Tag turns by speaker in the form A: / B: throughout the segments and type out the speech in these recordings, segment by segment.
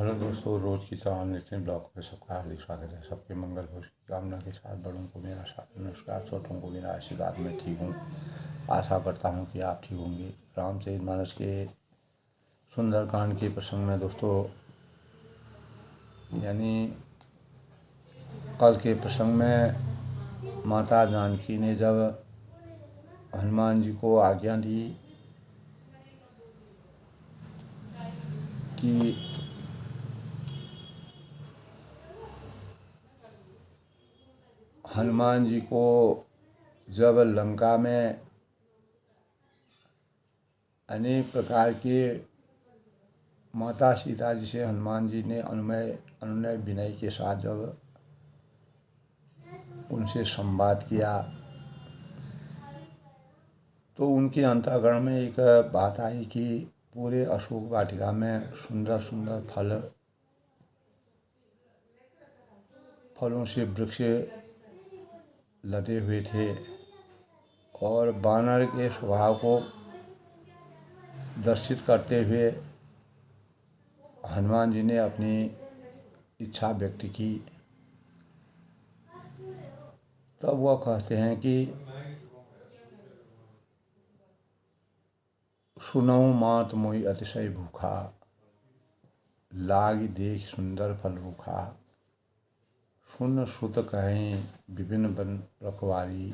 A: Hello दोस्तों, रोज़ की तरह नित्य ब्लॉग पे सबका हार्दिक स्वागत है। सबके मंगल हो की कामना के साथ बड़ों को मेरा नमस्कार, छोटों को मेरा आशीर्वाद। मैं ठीक हूँ, आशा करता हूँ कि आप ठीक होंगे। रामचरितमानस के सुंदरकांड के प्रसंग में दोस्तों, यानी कल के प्रसंग में माता जानकी ने जब हनुमान जी को आज्ञा दी कि हनुमान जी को जब लंका में अनेक प्रकार के माता सीता जी से हनुमान जी ने अनुनय विनय के साथ जब उनसे संवाद किया तो उनके अंतःकरण में एक बात आई कि पूरे अशोक वाटिका में सुंदर सुंदर फलों से वृक्ष लदे हुए थे और वानर के स्वभाव को दर्शित करते हुए हनुमान जी ने अपनी इच्छा व्यक्त की। तब वह कहते हैं कि सुनऊ मात मोहि अतिशय भूखा, लाग देख सुंदर फल रूखा, सुन सुत कहें विभिन्न बन रखवारी,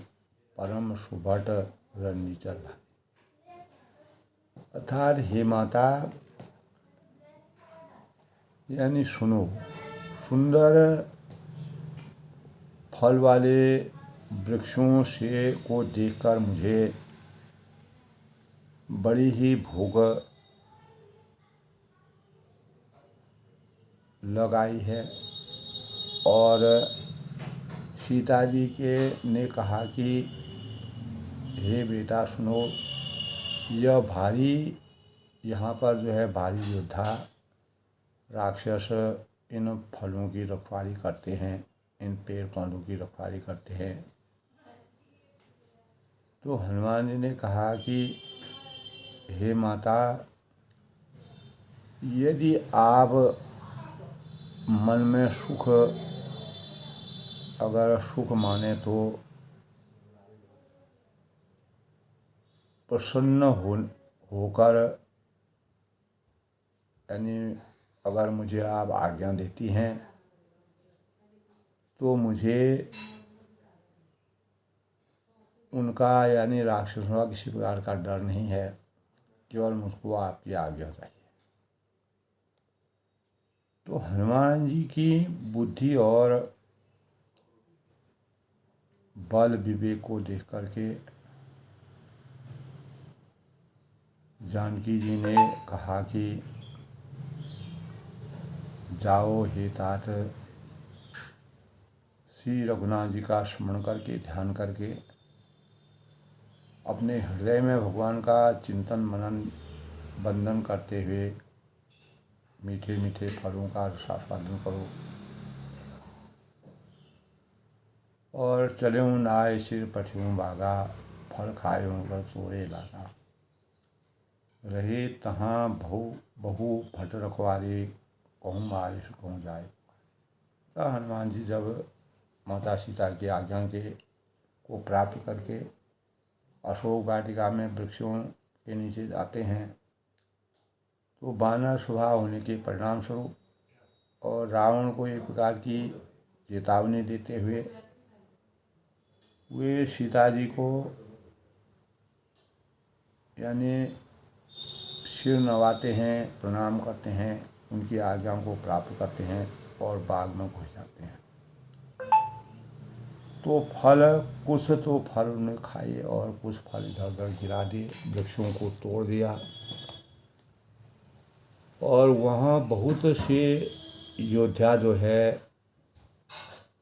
A: परम सुभट रणनीचर भाई। अर्थात हे माता, यानी सुनो, सुंदर फल वाले वृक्षों से को देखकर मुझे बड़ी ही भूख लगाई है। और सीता जी के ने कहा कि हे बेटा सुनो, यह भारी यहाँ पर जो है भारी योद्धा राक्षस इन फलों की रखवाली करते हैं, इन पेड़ पौधों की रखवाली करते हैं। तो हनुमान जी ने कहा कि हे माता, यदि आप मन में सुख अगर सुख माने तो प्रसन्न होकर, यानी अगर मुझे आप आज्ञा देती हैं तो मुझे उनका यानी राक्षसों का किसी प्रकार का डर नहीं है, केवल मुझको आपकी आज्ञा चाहिए। तो हनुमान जी की बुद्धि और बल विवेक को देख करके जानकी जी ने कहा कि जाओ हे तात, श्री रघुनाथ जी का स्मरण करके ध्यान करके अपने हृदय में भगवान का चिंतन मनन बंदन करते हुए मीठे मीठे फलों का रसास्वादन करो। और चल्यूं नाय सिर पठियूं बागा, फल खायूं गर तोरे लागा, रहे तहाँ बहु भट रखवारे, कहूँ बारिश कहूँ जाए। तो हनुमान जी जब माता सीता की आज्ञा को प्राप्त करके अशोक वाटिका में वृक्षों के नीचे जाते हैं तो वानर स्वभाव होने के परिणाम स्वरूप और रावण को एक प्रकार की चेतावनी देते हुए वे सीता जी को यानी सिर नवाते हैं, प्रणाम करते हैं, उनकी आज्ञा को प्राप्त करते हैं और बाग में घुस जाते हैं। तो कुछ फल उन्हें खाए और कुछ फल इधर उधर गिरा दिए, वृक्षों को तोड़ दिया। और वहाँ बहुत से योद्धा जो है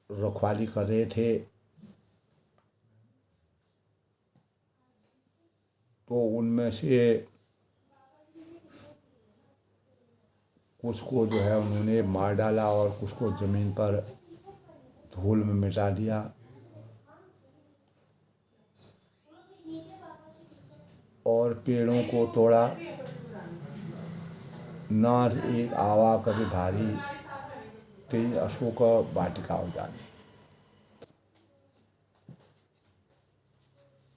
A: रखवाली कर रहे थे, तो उनमें से कुछ को जो है उन्होंने मार डाला और कुछ को ज़मीन पर धूल में मिटा दिया। और पेड़ों को तोड़ा नाथ एक आवा कभी भारी, तेई अशोक वाटिका उजाली।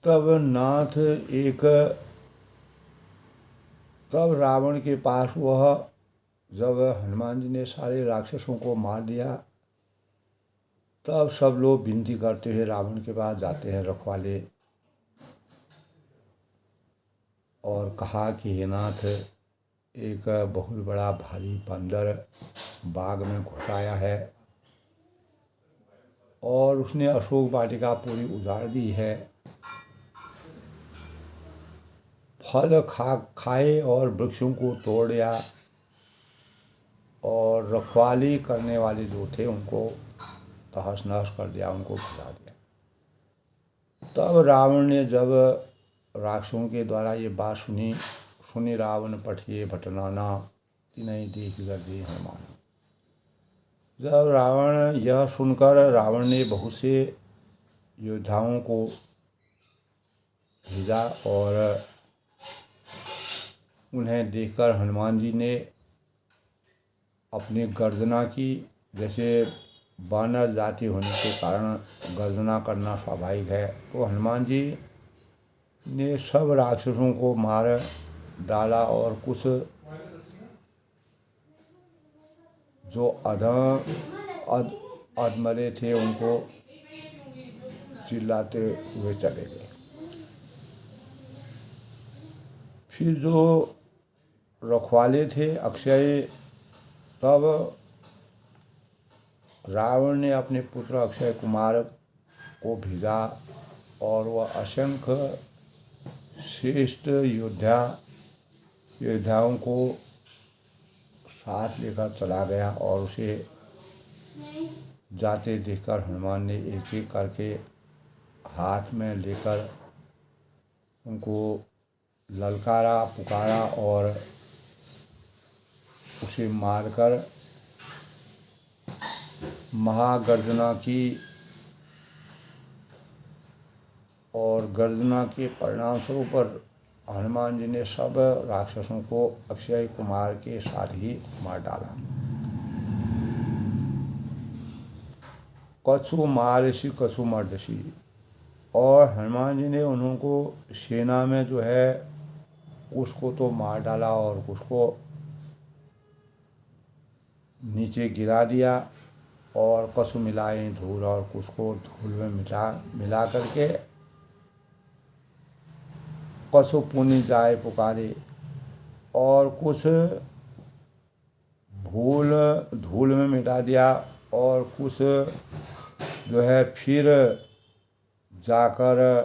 A: तब नाथ एक तब रावण के पास वह, जब हनुमान जी ने सारे राक्षसों को मार दिया, तब सब लोग विनती करते हुए रावण के पास जाते हैं रखवाले, और कहा कि हे नाथ, एक बहुत बड़ा भारी बंदर बाग में घुस आया है और उसने अशोक वाटिका पूरी उजाड़ दी है। फल खाए और वृक्षों को तोड़ दिया, और रखवाली करने वाले जो थे उनको तहस नहस कर दिया, उनको भगा दिया। तब रावण ने जब राक्षसों के द्वारा ये बात सुनी रावण पठिए भटनाना, नहीं देख गर्दे हनुमान। जब रावण यह सुनकर, रावण ने बहुत से योद्धाओं को भेजा, और उन्हें देखकर हनुमान जी ने अपनी गर्जना की। जैसे वानर जाति होने के कारण गर्जना करना स्वाभाविक है, तो हनुमान जी ने सब राक्षसों को मार डाला, और कुछ जो अधमरे थे उनको चिल्लाते हुए चले गए। फिर जो रखवाले थे अक्षय, तब रावण ने अपने पुत्र अक्षय कुमार को भेजा, और वह असंख्य श्रेष्ठ योद्धाओं को साथ लेकर चला गया, और उसे जाते देखकर हनुमान ने एक एक करके हाथ में लेकर उनको ललकारा, पुकारा, और उसे मारकर महागर्जना की, और गर्जना के परिणाम स्वरूप हनुमान जी ने सब राक्षसों को अक्षय कुमार के साथ ही मार डाला। कछु मारिषि कछु मर्दसी, और हनुमान जी ने उनको सेना में जो है उसको तो मार डाला, और उसको नीचे गिरा दिया, और कछु मिलाए धूल, और कुछ को धूल में मिला करके कछु पुनि जाए पुकारे, और कुछ धूल में मिटा दिया, और कुछ जो है फिर जाकर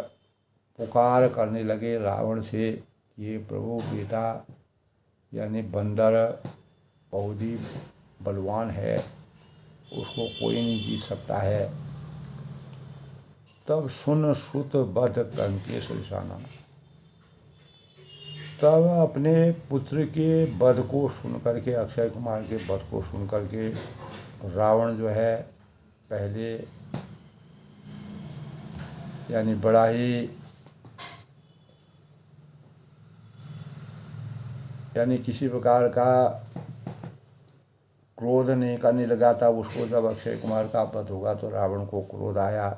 A: पुकार करने लगे रावण से, ये प्रभु बेटा यानी बंदर बहुत ही बलवान है, उसको कोई नहीं जीत सकता है। तब सुन सुत बध कंकेश निशाना, तब अपने पुत्र के वध को सुन करके, अक्षय कुमार के वध को सुन करके रावण जो है पहले यानी बड़ा ही यानी किसी प्रकार का क्रोध नहीं करने लगा था। उसको जब अक्षय कुमार का वध होगा तो रावण को क्रोध आया,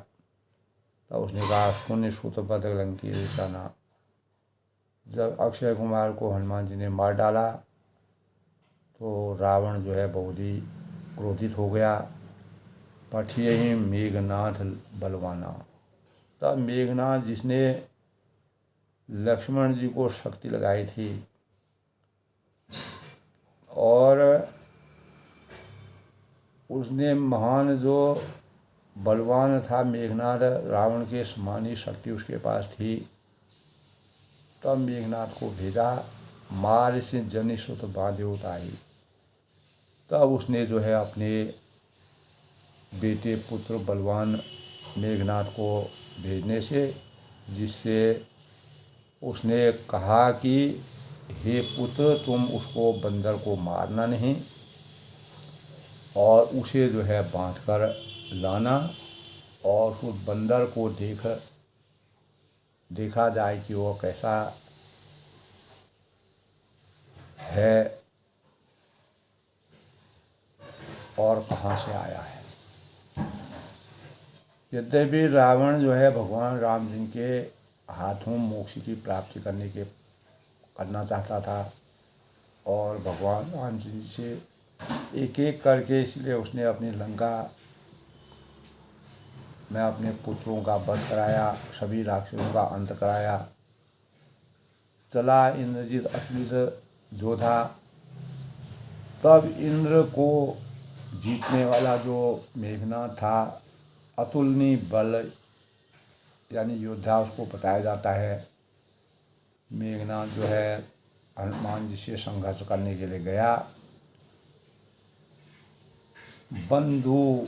A: तब उसने कहा शून्य सूत बध लंकी निशाना। जब अक्षय कुमार को हनुमान जी ने मार डाला तो रावण जो है बहुत ही क्रोधित हो गया। पठिए ही मेघनाथ बलवाना, तब मेघनाथ जिसने लक्ष्मण जी को शक्ति लगाई थी और उसने महान जो बलवान था मेघनाथ, रावण के समान ही शक्ति उसके पास थी, तब मेघनाथ को भेजा मार से जनि सुत बांधे उताई। तब उसने जो है अपने बेटे पुत्र बलवान मेघनाथ को भेजने से, जिससे उसने कहा कि हे पुत्र तुम उसको बंदर को मारना नहीं और उसे जो है बांध कर लाना और उस बंदर को देखा जाए कि वो कैसा है। और कहाँ से आया है। यद्यपि रावण जो है भगवान राम जी के हाथों मोक्ष की प्राप्ति करना चाहता था और भगवान राम जी से एक एक करके, इसलिए उसने अपनी लंका में अपने पुत्रों का वध कराया, सभी राक्षसों का अंत कराया। चला इंद्रजित अतुलित योद्धा, तब इंद्र को जीतने वाला जो मेघनाद था, अतुलनीय बल यानी योद्धा उसको बताया जाता है। मेघनाद जो है हनुमान जी से संघर्ष करने के लिए गया। बंधु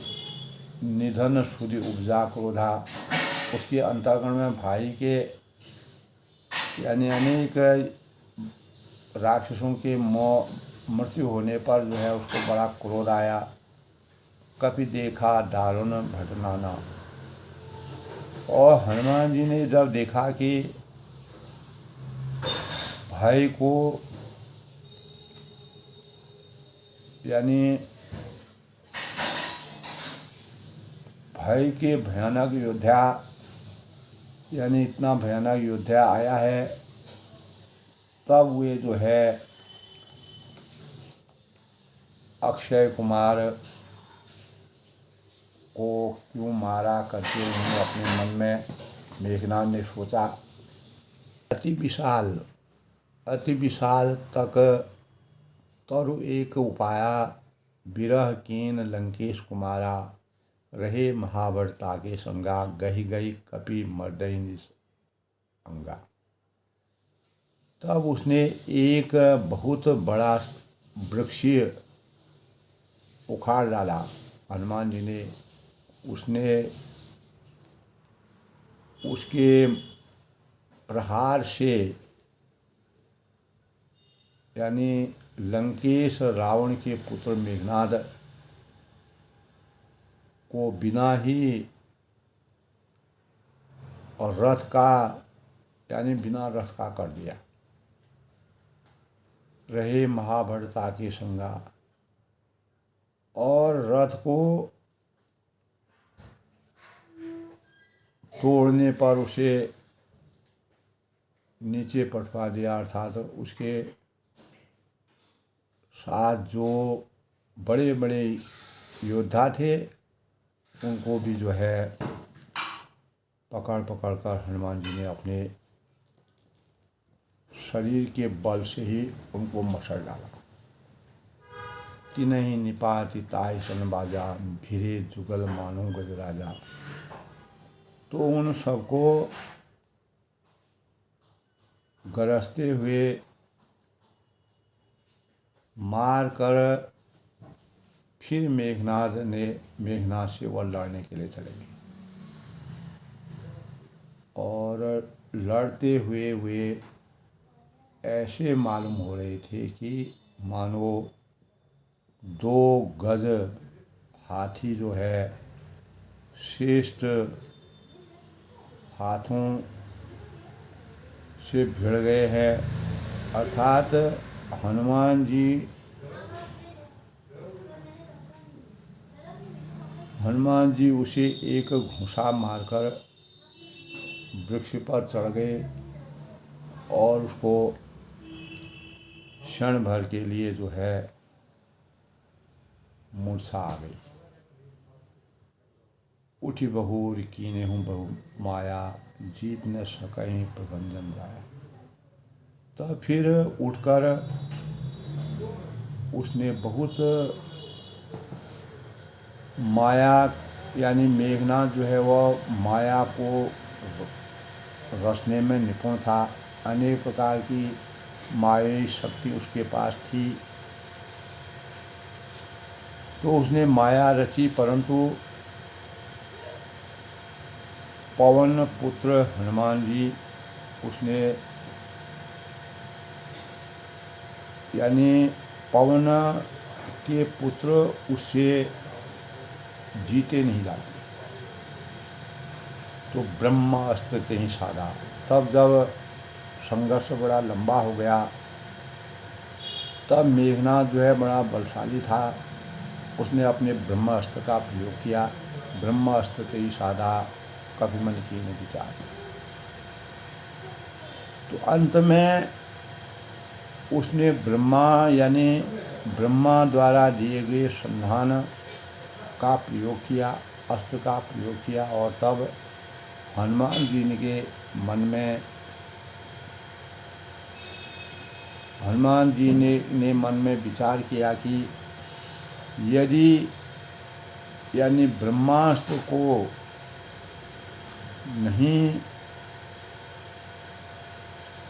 A: निधन सुधि उपजा क्रोधा, उसके अंतर्गण में भाई के यानी अनेक राक्षसों के मृत्यु होने पर जो है उसको बड़ा क्रोध आया। कपि देखा दारुण घटनाना, और हनुमान जी ने जब देखा कि भाई को यानी भाई के भयानक योद्धा यानी इतना भयानक योद्धा आया है, तब वे जो है अक्षय कुमार को क्यों मारा करके उन्होंने अपने मन में मेघनाद ने सोचा। अति विशाल तक तरु एक उपाया, विरह कीन लंकेश कुमारा, रहे महावरता के संगा, गही गही कपि मर्दय अंगा। तब उसने एक बहुत बड़ा वृक्ष उखाड़ डाला हनुमान जी ने। उसने उसके प्रहार से यानी लंकेश रावण के पुत्र मेघनाद को बिना ही और रथ का यानी बिना रथ का कर दिया। रहे महाभरता के संगा, और रथ को तोड़ने पर उसे नीचे पटवा दिया, अर्थात उसके साथ जो बड़े बड़े योद्धा थे उनको भी जो है पकड़ कर हनुमान जी ने अपने शरीर के बल से ही उनको मसल डाला। तिनहि निपाति ताहि सन बाजा, भिरे जुगल मानो गजराजा। तो उन सबको गरजते हुए मार कर फिर मेघनाद से वह लड़ने के लिए चले गए, और लड़ते हुए वे ऐसे मालूम हो रहे थे कि मानो 2 गज हाथी जो है श्रेष्ठ हाथों से भिड़ गए हैं। अर्थात हनुमान जी उसे एक घूंसा मारकर वृक्ष पर चढ़ गए और उसको क्षण भर के लिए जो है मूर्छा आ गई। उठी बहुर कीने हूँ बहु माया, जीत न सकहीं प्रबंधन जाया। तो फिर उठकर उसने बहुत माया यानी मेघनाद जो है वह माया को रचने में निपुण था। अनेक प्रकार की मायावी शक्ति उसके पास थी, तो उसने माया रची, परंतु पवन पुत्र हनुमान जी उसने यानी पवन के पुत्र उससे जीते नहीं जाते, तो ब्रह्मास्त्र ते ही साधा। तब जब संघर्ष बड़ा लंबा हो गया, तब मेघनाद जो है बड़ा बलशाली था उसने अपने ब्रह्मास्त्र का प्रयोग किया। ब्रह्मास्त्र के ही साधा कभी मन की न विचार। तो अंत में उसने ब्रह्मा यानी ब्रह्मा द्वारा दिए गए संधान का प्रयोग किया, अस्त्र का प्रयोग किया। और तब हनुमान जी के मन में हनुमान जी ने मन में विचार किया कि यदि यानी ब्रह्मास्त्र को नहीं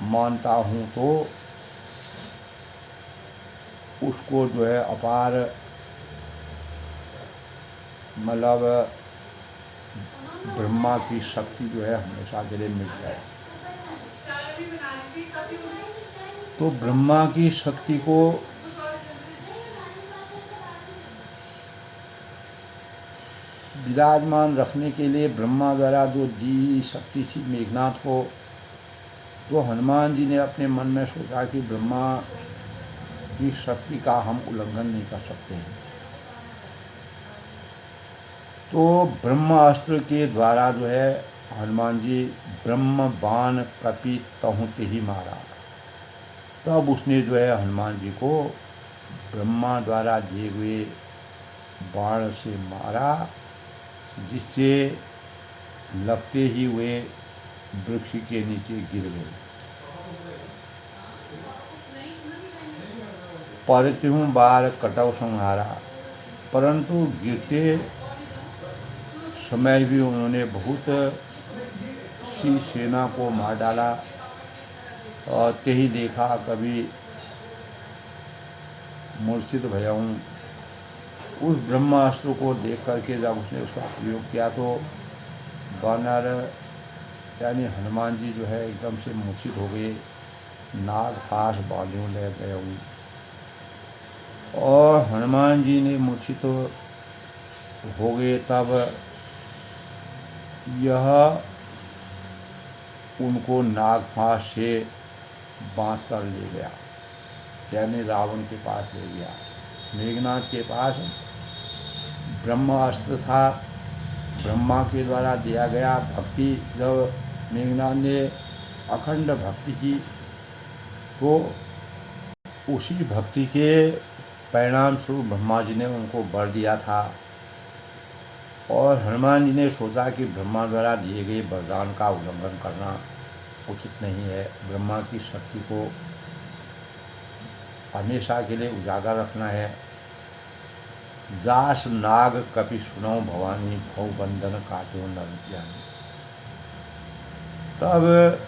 A: मानता हूँ तो उसको जो है अपार मतलब ब्रह्मा की शक्ति जो है हमेशा के लिए मिल जाए। तो ब्रह्मा की शक्ति को विराजमान रखने के लिए ब्रह्मा द्वारा जो दी शक्ति थी मेघनाथ को, तो हनुमान जी ने अपने मन में सोचा कि ब्रह्मा की शक्ति का हम उल्लंघन नहीं कर सकते हैं। तो ब्रह्मास्त्र के द्वारा जो है हनुमान जी ब्रह्म बाण कपि तहुते ही मारा। तब उसने जो है हनुमान जी को ब्रह्मा द्वारा दिए हुए बाण से मारा, जिससे लगते ही वे वृक्ष के नीचे गिर गए। परत्युं बार कटव संहारा, परंतु गिरते समय भी उन्होंने बहुत सी सेना को मार डाला। और ते ही देखा कभी मूर्छित भया हूँ। उस ब्रह्मास्त्र को देख करके जब उसने उसका प्रयोग किया तो वानर यानी हनुमान जी जो है एकदम से मूर्छित हो गए, नाग फास बालियों ले गए हुए। और हनुमान जी ने मूर्छित हो गए तब यह उनको नाग फास से बांध कर ले गया, यानी रावण के पास ले गया। मेघनाथ के पास ब्रह्मास्त्र था, ब्रह्मा के द्वारा दिया गया। भक्ति जब मेघनाथ ने अखंड भक्ति की तो उसी भक्ति के परिणाम स्वरूप ब्रह्मा जी ने उनको वर दिया था। और हनुमान जी ने सोचा कि ब्रह्मा द्वारा दिए गए वरदान का उल्लंघन करना उचित नहीं है। ब्रह्मा की शक्ति को हमेशा के लिए उजागर रखना है। जास नाग कपि सुनौ भवानी, भव बंधन काटो नर ज्ञानी। तब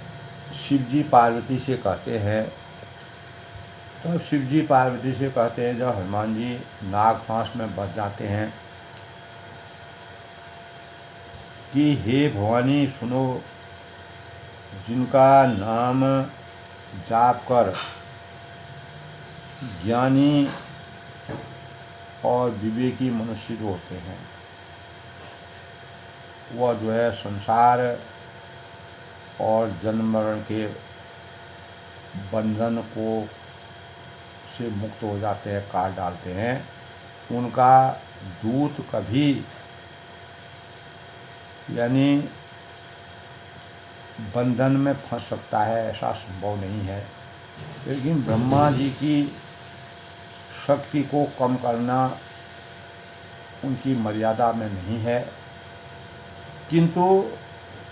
A: शिवजी पार्वती से कहते हैं जब हनुमान जी नाग फांस में बच जाते हैं कि हे भवानी सुनो, जिनका नाम जाप कर ज्ञानी और विवेकी मनुष्य जो होते हैं वह जो है संसार और जन्म मरण के बंधन को से मुक्त हो जाते हैं, काट डालते हैं। उनका दूत कभी यानी बंधन में फंस सकता है ऐसा संभव नहीं है। लेकिन ब्रह्मा जी की शक्ति को कम करना उनकी मर्यादा में नहीं है, किंतु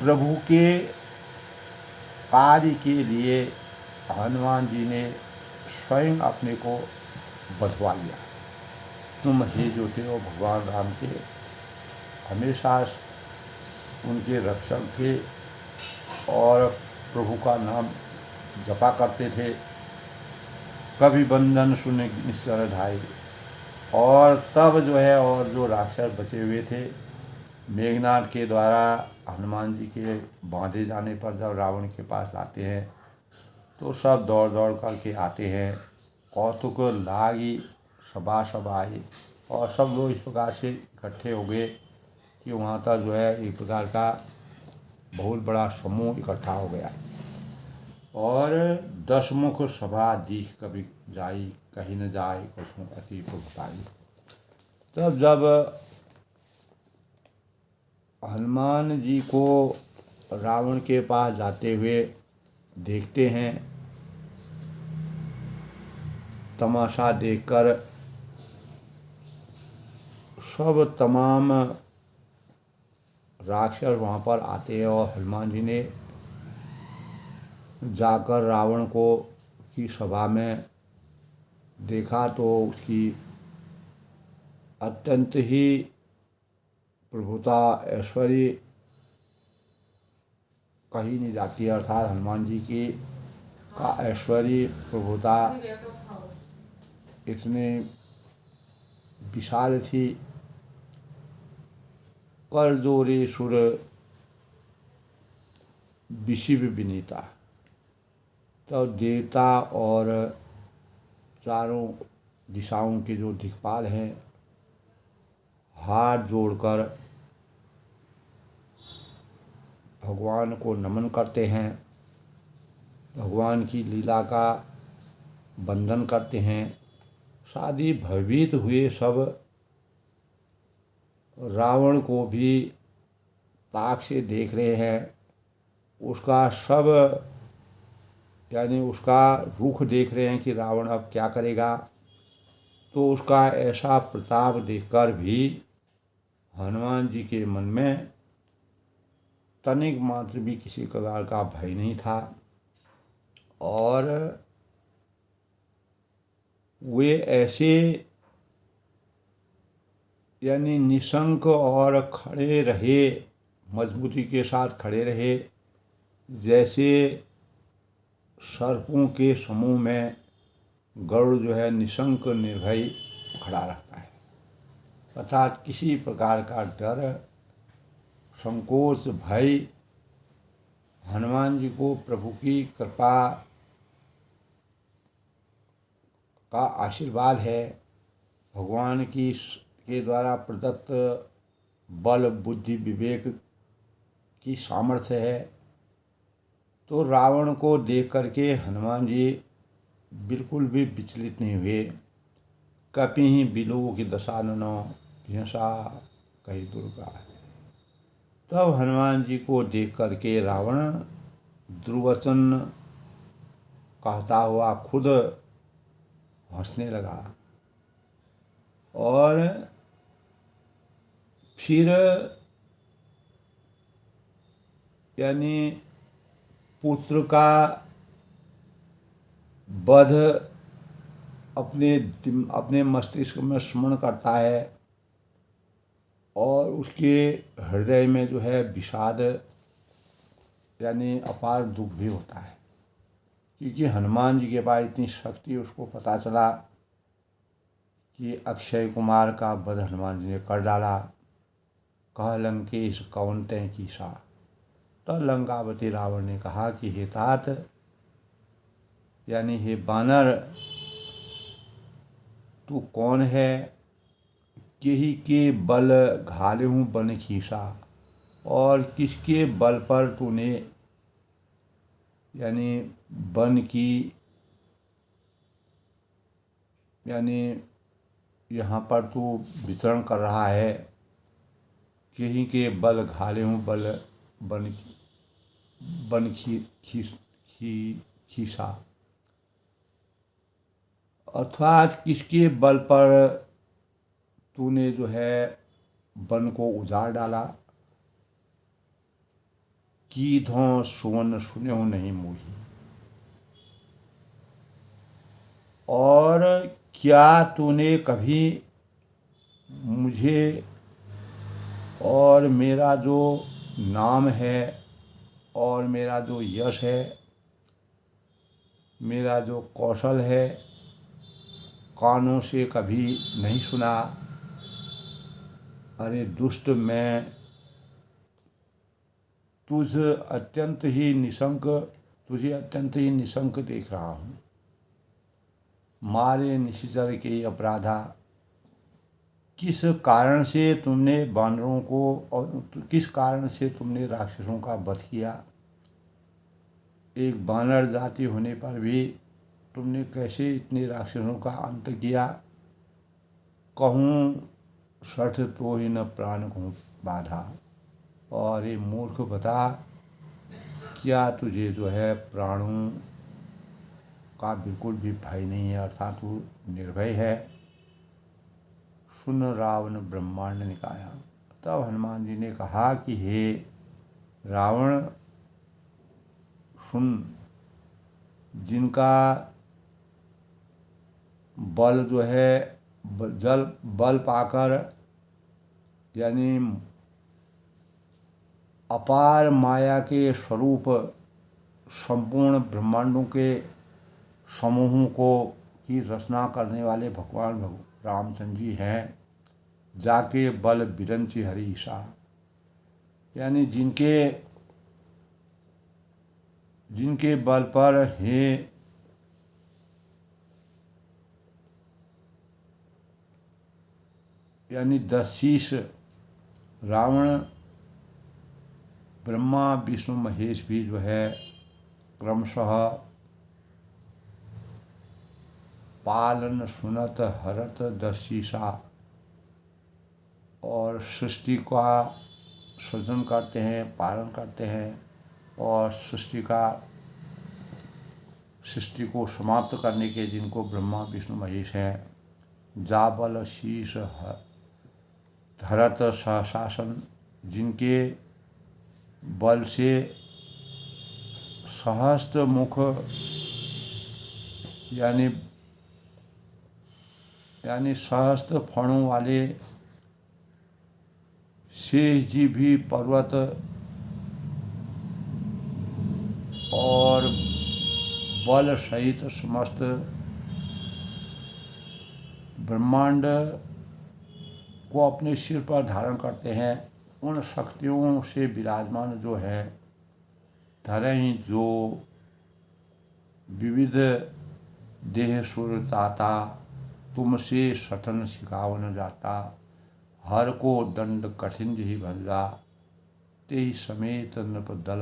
A: प्रभु के कार्य के लिए हनुमान जी ने स्वयं अपने को बधवा लिया। तुम हे जो थे वो भगवान राम के हमेशा उनके रक्षक थे और प्रभु का नाम जपा करते थे। कभी बंधन सुने निश्चर ढाई। और तब जो है और जो राक्षस बचे हुए थे मेघनाथ के द्वारा हनुमान जी के बांधे जाने पर जब रावण के पास लाते हैं तो सब दौड़ दौड़ करके आते हैं। कौतुक लागी सभा आई। और सब लोग इस प्रकार से इकट्ठे हो गए कि वहाँ तक जो है एक प्रकार का बहुत बड़ा समूह इकट्ठा हो गया। और 10 मुख सभा दीख कभी जाई, कहीं न जाए कसम अति पुरताई। तब जब हनुमान जी को रावण के पास जाते हुए देखते हैं, तमाशा देखकर सब तमाम राक्षस वहाँ पर आते हैं और हनुमान जी ने जाकर रावण को की सभा में देखा तो उसकी अत्यंत ही प्रभुता ऐश्वर्य कही नहीं जाती है, अर्थात हनुमान जी की का ऐश्वर्य प्रभुता इतनी विशाल थी। कर जोरे सुर विशिव विनीता। तो देवता और चारों दिशाओं के जो दिक्पाल हैं हाथ जोड़कर भगवान को नमन करते हैं, भगवान की लीला का वंदन करते हैं। शादी भयभीत हुए सब रावण को भी ताक से देख रहे हैं, उसका सब यानी उसका रुख देख रहे हैं कि रावण अब क्या करेगा। तो उसका ऐसा प्रताप देखकर भी हनुमान जी के मन में तनिक मात्र भी किसी प्रकार का भय नहीं था और वे ऐसे यानी निशंक और खड़े रहे, मजबूती के साथ खड़े रहे, जैसे सर्पों के समूह में गरुड़ जो है निशंक निर्भय खड़ा रहता है, अर्थात किसी प्रकार का डर संकोच भय हनुमान जी को प्रभु की कृपा का आशीर्वाद है, भगवान की के द्वारा प्रदत्त बल बुद्धि विवेक की सामर्थ्य है। तो रावण को देख करके हनुमान जी बिल्कुल भी विचलित नहीं हुए। कपिहि बिलोक दशाननो भैंसा कही दुर्गा। तब हनुमान जी को देख करके रावण दुर्वचन कहता हुआ खुद हंसने लगा और फिर यानी पुत्र का वध अपने मस्तिष्क में स्मरण करता है और उसके हृदय में जो है विषाद यानी अपार दुख भी होता है, क्योंकि हनुमान जी के पास इतनी शक्ति, उसको पता चला कि अक्षय कुमार का वध हनुमान जी ने कर डाला। कह लंकेश कौन तै कीसा। तब लंकापति रावण ने कहा कि हे तात यानी हे बानर, तू कौन है, केही के बल घालेहूँ बन खीसा, और किसके बल पर तूने यानी वन की यानी यहाँ पर तू विचरण कर रहा है, कहीं के बल घाले हूँ बल बन खीसा, अर्थात किसके बल पर तूने जो है वन को उजाड़ डाला। की धों सुवन सुने हो नहीं मोही। और क्या तूने कभी मुझे और मेरा जो नाम है और मेरा जो यश है, मेरा जो कौशल है, कानों से कभी नहीं सुना। अरे दुष्ट, मैं तुझे अत्यंत ही निशंक देख रहा हूँ। मारे निश्चर के अपराधा, किस कारण से तुमने बानरों को और किस कारण से तुमने राक्षसों का वध किया। एक बानर जाति होने पर भी तुमने कैसे इतने राक्षसों का अंत किया। कहूँ सठ तो ही न प्राण को बाधा। और ये मूर्ख बता, क्या तुझे जो है प्राणों का बिल्कुल भी भय नहीं है, अर्थात तू निर्भय है। सुन रावण ब्रह्मांड निकाया। तब हनुमान जी ने कहा कि हे रावण सुन, जिनका बल जो है बल पाकर, यानी अपार माया के स्वरूप संपूर्ण ब्रह्मांडों के समूहों को की रचना करने वाले भगवान रामचंद्र जी हैं। जाके बल बिरंची हरि ईसा, यानी जिनके बल पर हे यानी 10 शीश रावण, ब्रह्मा विष्णु महेश भी जो है क्रमशः पालन सुनत हरत 10 शीशा और सृष्टि का सृजन करते हैं, पालन करते हैं, और सृष्टि को समाप्त करने के जिनको ब्रह्मा विष्णु महेश हैं। जाबल शीश धरत शासन, जिनके बल से सहस्त्र मुख यानी सहस्त्र फणों वाले शेष जी भी पर्वत और बल सहित समस्त ब्रह्मांड को अपने सिर पर धारण करते हैं। उन शक्तियों से विराजमान जो है धरहि जो विविध देह सुरताता, तुमसे सठन सिखावन जाता। हर को दंड कठिन ही भंजा, ते समेत नृप दल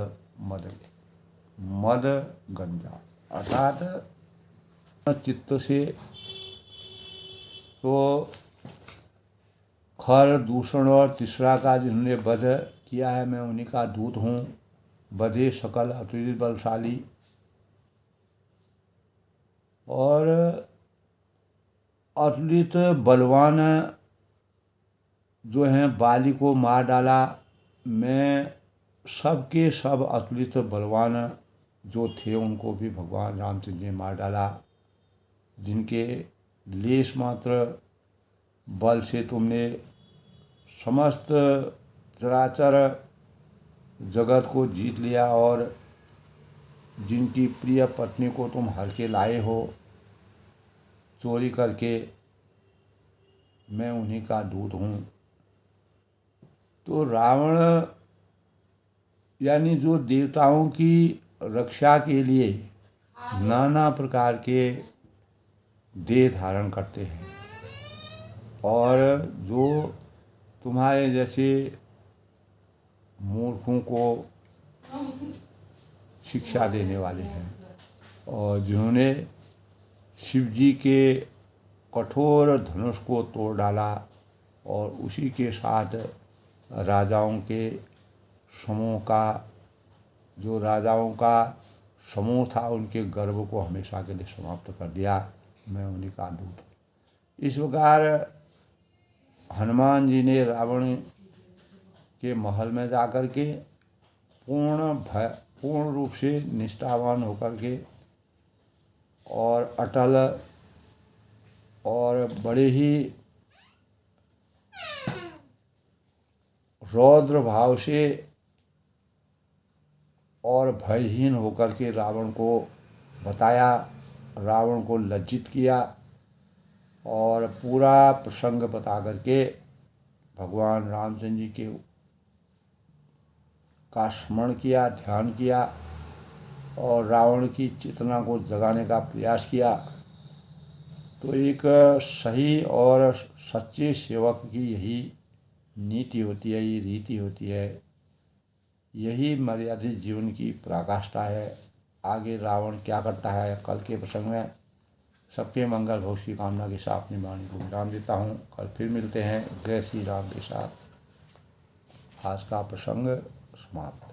A: मद गंजा। अर्थात चित्त से तो खर दूषण और तीसरा का जिन्होंने वध किया है, मैं उन्हीं का दूत हूँ। बधे सकल अतुलित बलशाली, और अतुलित बलवान जो हैं बाली को मार डाला। मैं सबके सब अतुलित बलवान जो थे उनको भी भगवान रामचंद्र जी मार डाला। जिनके लेश मात्र बल से तुमने समस्त चराचर जगत को जीत लिया, और जिनकी प्रिय पत्नी को तुम हर के लाए हो चोरी करके, मैं उन्हीं का दूत हूँ। तो रावण यानी जो देवताओं की रक्षा के लिए नाना प्रकार के देह धारण करते हैं, और जो तुम्हारे जैसे मूर्खों को शिक्षा देने वाले हैं, और जिन्होंने शिव जी के कठोर धनुष को तोड़ डाला और उसी के साथ राजाओं के समूह का, जो राजाओं का समूह था, उनके गर्व को हमेशा के लिए समाप्त कर दिया। मैं उन्हीं का दूत हूँ। इस प्रकार हनुमान जी ने रावण के महल में जाकर के पूर्ण रूप से निष्ठावान होकर के और अटल और बड़े ही रौद्र भाव से और भयहीन होकर के रावण को बताया, रावण को लज्जित किया, और पूरा प्रसंग बता करके भगवान रामचंद्र जी के का स्मरण किया, ध्यान किया, और रावण की चेतना को जगाने का प्रयास किया। तो एक सही और सच्चे सेवक की यही नीति होती है, ये रीति होती है, यही मर्यादित जीवन की पराकाष्ठा है। आगे रावण क्या करता है कल के प्रसंग में सबके मंगल हो की कामना के साथ अपनी वाणी को विराम देता हूँ। कल फिर मिलते हैं। जय श्री राम के साथ आज का प्रसंग समाप्त।